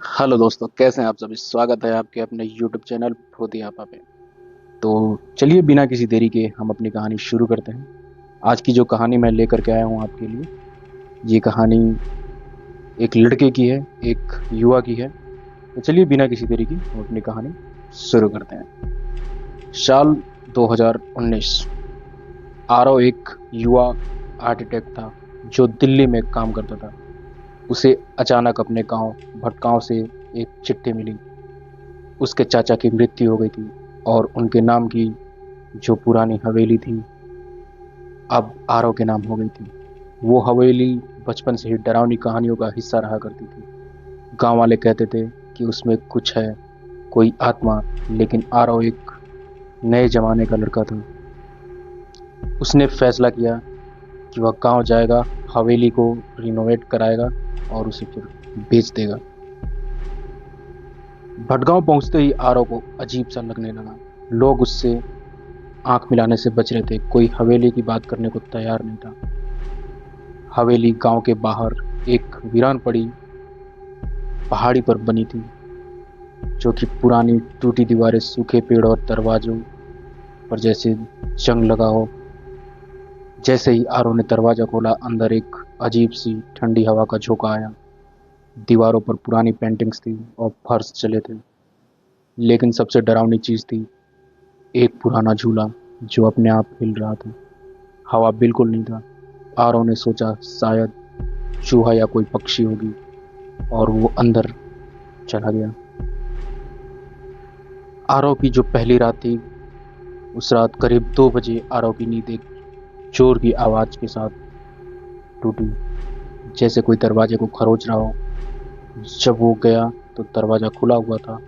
Hello दोस्तों, कैसे हैं आप सभी। स्वागत है आपके अपने YouTube चैनल भूतिया आपा पे। तो चलिए बिना किसी देरी के हम अपनी कहानी शुरू करते हैं। आज की जो कहानी मैं लेकर के आया हूँ आपके लिए, ये कहानी एक लड़के की है, एक युवा की है। तो चलिए बिना किसी देरी की हम अपनी कहानी शुरू करते हैं। साल 2019। आरव एक युवा आर्किटेक्ट था जो दिल्ली में काम करता था। उसे अचानक अपने गांव भटगांव से एक चिट्ठी मिली। उसके चाचा की मृत्यु हो गई थी और उनके नाम की जो पुरानी हवेली थी अब आरव के नाम हो गई थी। वो हवेली बचपन से ही डरावनी कहानियों का हिस्सा रहा करती थी। गांव वाले कहते थे कि उसमें कुछ है, कोई आत्मा। लेकिन आरव एक नए जमाने का लड़का था। उसने फैसला किया कि वह गांव जाएगा, हवेली को रिनोवेट कराएगा और उसे फिर बेच देगा। भटगांव पहुंचते ही आरव को अजीब सा लगने लगा। लोग उससे आंख मिलाने से बच रहे थे। कोई हवेली की बात करने को तैयार नहीं था। हवेली गांव के बाहर एक वीरान पड़ी पहाड़ी पर बनी थी, जो कि पुरानी टूटी दीवारें, सूखे पेड़ और दरवाजों पर जैसे जंग लगा हो। जैसे ही आरव ने दरवाजा खोला, अंदर एक अजीब सी ठंडी हवा का झोंका आया। दीवारों पर पुरानी पेंटिंग्स थी और फर्श चले थे। लेकिन सबसे डरावनी चीज थी एक पुराना झूला जो अपने आप हिल रहा था। हवा बिल्कुल नहीं था। आरव ने सोचा शायद चूहा या कोई पक्षी होगी, और वो अंदर चला गया। आरव की जो पहली रात थी, उस रात करीब 2 बजे आरव की नींद एक जोर की आवाज के साथ टूटी, जैसे कोई दरवाजे को खरोच रहा हो। जब वो गया तो दरवाजा खुला हुआ था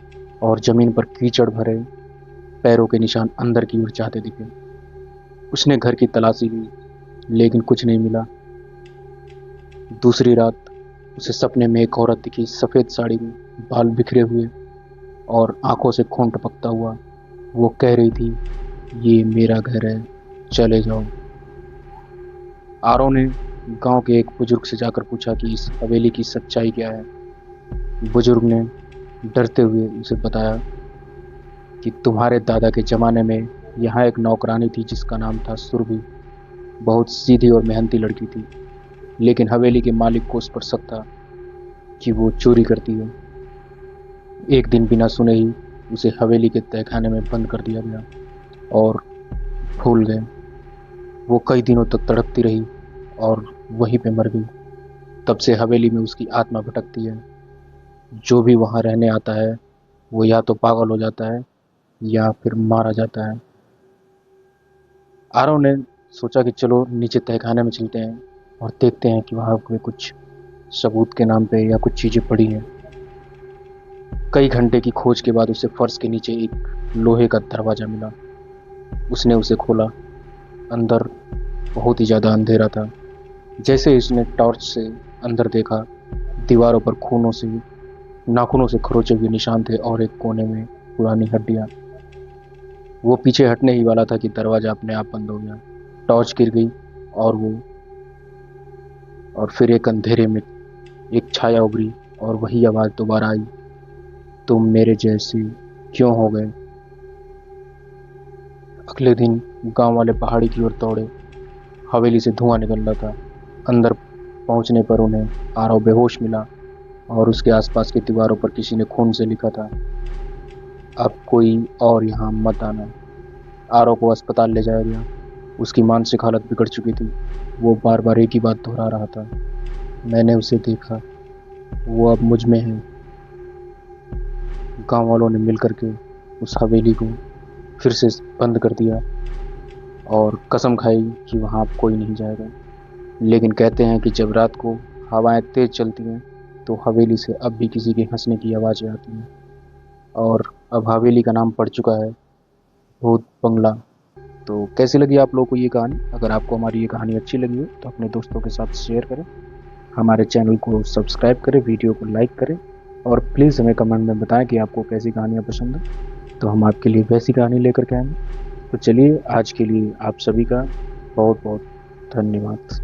और जमीन पर कीचड़ भरे पैरों के निशान अंदर की ओर जाते दिखे। उसने घर की तलाशी ली लेकिन कुछ नहीं मिला। दूसरी रात उसे सपने में एक औरत दिखी, सफेद साड़ी में, बाल बिखरे हुए और आंखों से खून टपकता हुआ। वो कह रही थी, ये मेरा घर है, चले जाओ। आरव ने गांव के एक बुजुर्ग से जाकर पूछा कि इस हवेली की सच्चाई क्या है। बुजुर्ग ने डरते हुए उसे बताया कि तुम्हारे दादा के जमाने में यहाँ एक नौकरानी थी जिसका नाम था सुरभि। बहुत सीधी और मेहनती लड़की थी, लेकिन हवेली के मालिक को उस पर शक था कि वो चोरी करती है। एक दिन बिना सुने ही उसे हवेली के तहखाने में बंद कर दिया गया और भूल गए। वो कई दिनों तक तड़पती रही और वहीं पे मर गई। तब से हवेली में उसकी आत्मा भटकती है। जो भी वहां रहने आता है वो या तो पागल हो जाता है या फिर मारा जाता है। आरव ने सोचा कि चलो नीचे तहखाने में चलते हैं और देखते हैं कि वहां पे कुछ सबूत के नाम पे या कुछ चीजें पड़ी हैं। कई घंटे की खोज के बाद उसे फर्श के नीचे एक लोहे का दरवाजा मिला। उसने उसे खोला। अंदर बहुत ही ज्यादा अंधेरा था। जैसे ही उसने टॉर्च से अंदर देखा, दीवारों पर खूनों से नाखूनों से खरोचे हुए निशान थे और एक कोने में पुरानी हड्डियां। वो पीछे हटने ही वाला था कि दरवाजा अपने आप बंद हो गया। टॉर्च गिर गई और वो और फिर एक अंधेरे में एक छाया उभरी और वही आवाज दोबारा आई, तुम मेरे जैसे क्यों हो गए। अगले दिन गांव वाले पहाड़ी की ओर दौड़े। हवेली से धुआं निकल रहा था। अंदर पहुंचने पर उन्हें आरव बेहोश मिला और उसके आसपास की दीवारों पर किसी ने खून से लिखा था, अब कोई और यहाँ मत आना। आरव को अस्पताल ले जाया गया। उसकी मानसिक हालत बिगड़ चुकी थी। वो बार बार एक ही बात दोहरा रहा था, मैंने उसे देखा, वो अब मुझ में है। गांव वालों ने मिलकर के उस हवेली को फिर से बंद कर दिया और कसम खाई कि वहां अब कोई नहीं जाएगा। लेकिन कहते हैं कि जब रात को हवाएं तेज चलती हैं तो हवेली से अब भी किसी के हंसने की आवाज़ें आती हैं। और अब हवेली का नाम पड़ चुका है भूत बंगला। तो कैसी लगी आप लोगों को ये कहानी? अगर आपको हमारी ये कहानी अच्छी लगी हो तो अपने दोस्तों के साथ शेयर करें, हमारे चैनल को सब्सक्राइब करें, वीडियो को लाइक करें और प्लीज़ हमें कमेंट में बताएं कि आपको कैसी कहानियाँ पसंद है, तो हम आपके लिए वैसी कहानी लेकर के आएंगे। तो चलिए आज के लिए आप सभी का बहुत बहुत धन्यवाद।